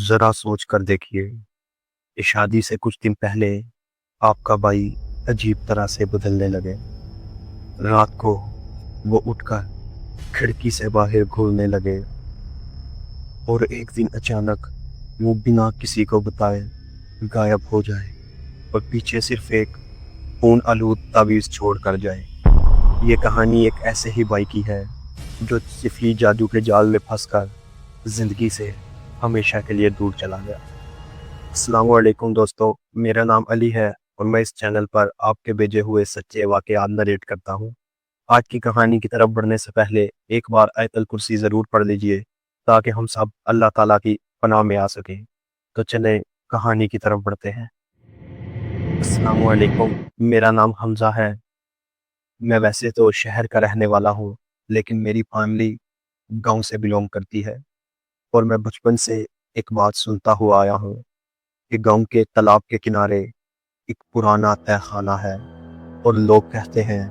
ذرا سوچ کر دیکھیے کہ شادی سے کچھ دن پہلے آپ کا بھائی عجیب طرح سے بدلنے لگے۔ رات کو وہ اٹھ کر کھڑکی سے باہر گھورنے لگے اور ایک دن اچانک وہ بنا کسی کو بتائے غائب ہو جائے اور پیچھے صرف ایک خون آلود تعویذ چھوڑ کر جائے۔ یہ کہانی ایک ایسے ہی بھائی کی ہے جو سفلی جادو کے جال میں پھنس کر زندگی سے ہمیشہ کے لیے دور چلا گیا۔ السلام علیکم دوستو، میرا نام علی ہے اور میں اس چینل پر آپ کے بھیجے ہوئے سچے واقعات نریٹ کرتا ہوں۔ آج کی کہانی کی طرف بڑھنے سے پہلے ایک بار آیت الکرسی ضرور پڑھ لیجئے تاکہ ہم سب اللہ تعالیٰ کی پناہ میں آ سکیں۔ تو چلیں کہانی کی طرف بڑھتے ہیں۔ السلام علیکم، میرا نام حمزہ ہے۔ میں ویسے تو شہر کا رہنے والا ہوں، لیکن میری فیملی گاؤں سے بلونگ کرتی ہے اور میں بچپن سے ایک بات سنتا ہوا آیا ہوں کہ گاؤں کے تالاب کے کنارے ایک پرانا تہہ خانہ ہے اور لوگ کہتے ہیں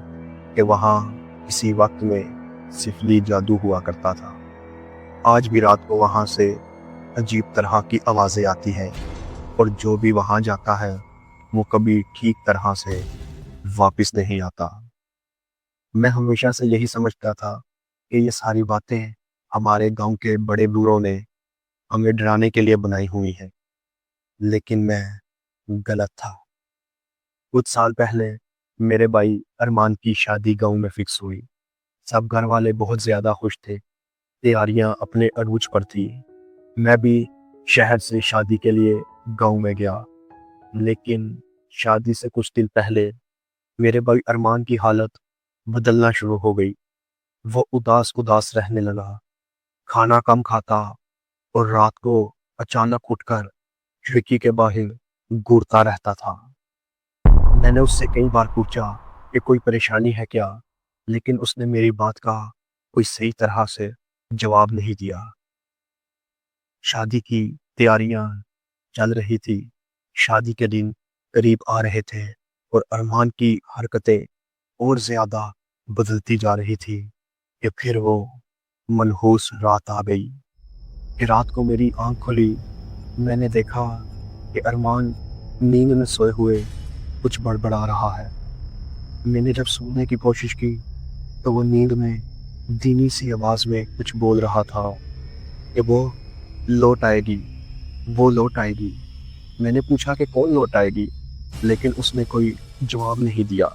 کہ وہاں کسی وقت میں سفلی جادو ہوا کرتا تھا۔ آج بھی رات کو وہاں سے عجیب طرح کی آوازیں آتی ہیں اور جو بھی وہاں جاتا ہے وہ کبھی ٹھیک طرح سے واپس نہیں آتا۔ میں ہمیشہ سے یہی سمجھتا تھا کہ یہ ساری باتیں ہمارے گاؤں کے بڑے بوڑھوں نے ہمیں ڈرانے کے لیے بنائی ہوئی ہیں، لیکن میں غلط تھا۔ کچھ سال پہلے میرے بھائی ارمان کی شادی گاؤں میں فکس ہوئی۔ سب گھر والے بہت زیادہ خوش تھے، تیاریاں اپنے عروج پر تھی۔ میں بھی شہر سے شادی کے لیے گاؤں میں گیا، لیکن شادی سے کچھ دن پہلے میرے بھائی ارمان کی حالت بدلنا شروع ہو گئی۔ وہ اداس رہنے لگا، کھانا کم کھاتا اور رات کو اچانک اٹھ کر کھڑکی کے باہر گھورتا رہتا تھا۔ میں نے اس سے کئی بار پوچھا کہ کوئی پریشانی ہے کیا، لیکن اس نے میری بات کا کوئی صحیح طرح سے جواب نہیں دیا۔ شادی کی تیاریاں چل رہی تھی، شادی کے دن قریب آ رہے تھے اور ارمان کی حرکتیں اور زیادہ بدلتی جا رہی تھی کہ پھر وہ منحوس رات آ گئی۔ کہ رات کو میری آنکھ کھلی، میں نے دیکھا کہ ارمان نیند میں سوئے ہوئے کچھ بڑبڑا رہا ہے۔ میں نے جب سونے کی کوشش کی تو وہ نیند میں دھیمی سی آواز میں کچھ بول رہا تھا کہ وہ لوٹ آئے گی، وہ لوٹ آئے گی۔ میں نے پوچھا کہ کون لوٹ آئے گی، لیکن اس نے کوئی جواب نہیں دیا۔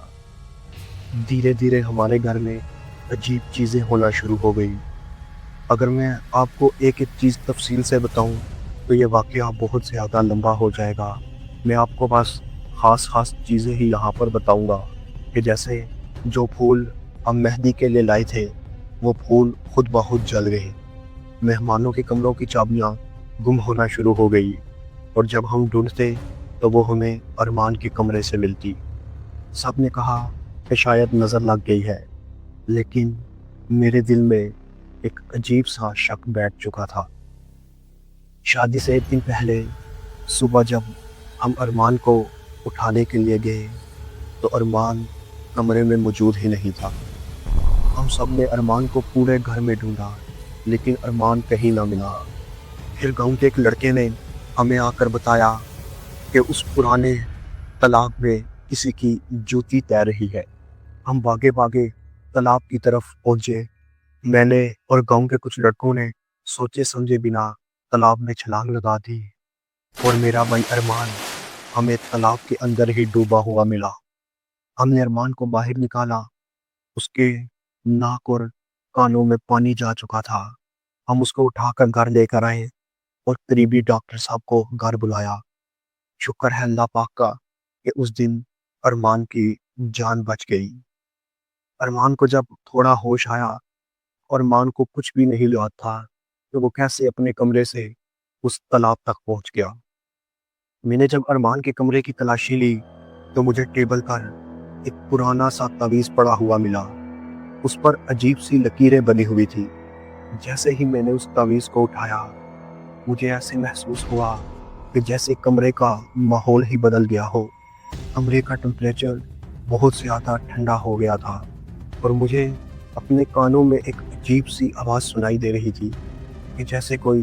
دھیرے دھیرے ہمارے گھر میں عجیب چیزیں ہونا شروع ہو گئی۔ اگر میں آپ کو ایک ایک چیز تفصیل سے بتاؤں تو یہ واقعہ بہت زیادہ لمبا ہو جائے گا۔ میں آپ کو بس خاص چیزیں ہی یہاں پر بتاؤں گا کہ جیسے جو پھول ہم مہندی کے لیے لائے تھے وہ پھول خود بخود جل گئے، مہمانوں کے کمروں کی چابیاں گم ہونا شروع ہو گئی اور جب ہم ڈھونڈتے تو وہ ہمیں ارمان کے کمرے سے ملتی۔ سب نے کہا کہ شاید نظر لگ گئی ہے، لیکن میرے دل میں ایک عجیب سا شک بیٹھ چکا تھا۔ شادی سے ایک دن پہلے صبح جب ہم ارمان کو اٹھانے کے لیے گئے تو ارمان کمرے میں موجود ہی نہیں تھا۔ ہم سب نے ارمان کو پورے گھر میں ڈھونڈا، لیکن ارمان کہیں نہ ملا۔ پھر گاؤں کے ایک لڑکے نے ہمیں آ کر بتایا کہ اس پرانے تالاب میں کسی کی جوتی تیر رہی ہے۔ ہم بھاگے بھاگے تالاب کی طرف پہنچے۔ میں نے اور گاؤں کے کچھ لڑکوں نے سوچے سمجھے بنا تالاب میں چھلانگ لگا دی اور میرا بھائی ارمان ہمیں تالاب کے اندر ہی ڈوبا ہوا ملا۔ ہم نے ارمان کو باہر نکالا، اس کے ناک اور کانوں میں پانی جا چکا تھا۔ ہم اس کو اٹھا کر گھر لے کر آئے اور قریبی ڈاکٹر صاحب کو گھر بلایا۔ شکر ہے اللہ پاک کا کہ اس دن ارمان کی جان بچ گئی۔ ارمان کو جب تھوڑا ہوش آیا، ارمان کو کچھ بھی نہیں یاد تھا کہ وہ کیسے اپنے کمرے سے اس تالاب تک پہنچ گیا۔ میں نے جب ارمان کے کمرے کی تلاشی لی تو مجھے ٹیبل پر ایک پرانا سا تعویذ پڑا ہوا ملا۔ اس پر عجیب سی لکیریں بنی ہوئی تھی۔ جیسے ہی میں نے اس تعویذ کو اٹھایا، مجھے ایسے محسوس ہوا کہ جیسے کمرے کا ماحول ہی بدل گیا ہو۔ کمرے کا ٹمپریچر بہت زیادہ ٹھنڈا ہو گیا تھا اور مجھے اپنے کانوں میں ایک عجیب سی آواز سنائی دے رہی تھی کہ جیسے کوئی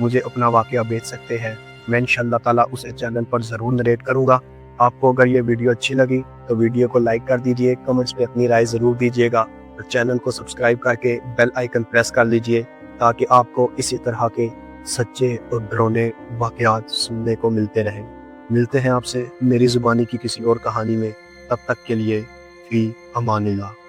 مجھے اپنا واقعہ بھیج سکتے ہیں، میں انشاءاللہ تعالیٰ اسے چینل پر ضرور نریٹ کروں گا۔ آپ کو اگر یہ ویڈیو اچھی لگی تو ویڈیو کو لائک کر دیجئے، کمنٹس پہ اپنی رائے ضرور دیجئے گا، اور چینل کو سبسکرائب کر کے بیل آئیکن پریس کر لیجئے تاکہ آپ کو اسی طرح کے سچے اور ڈراؤنے واقعات سننے کو ملتے رہیں۔ ملتے ہیں آپ سے میری زبانی کی کسی اور کہانی میں، تب تک کے لیے فی امان اللہ۔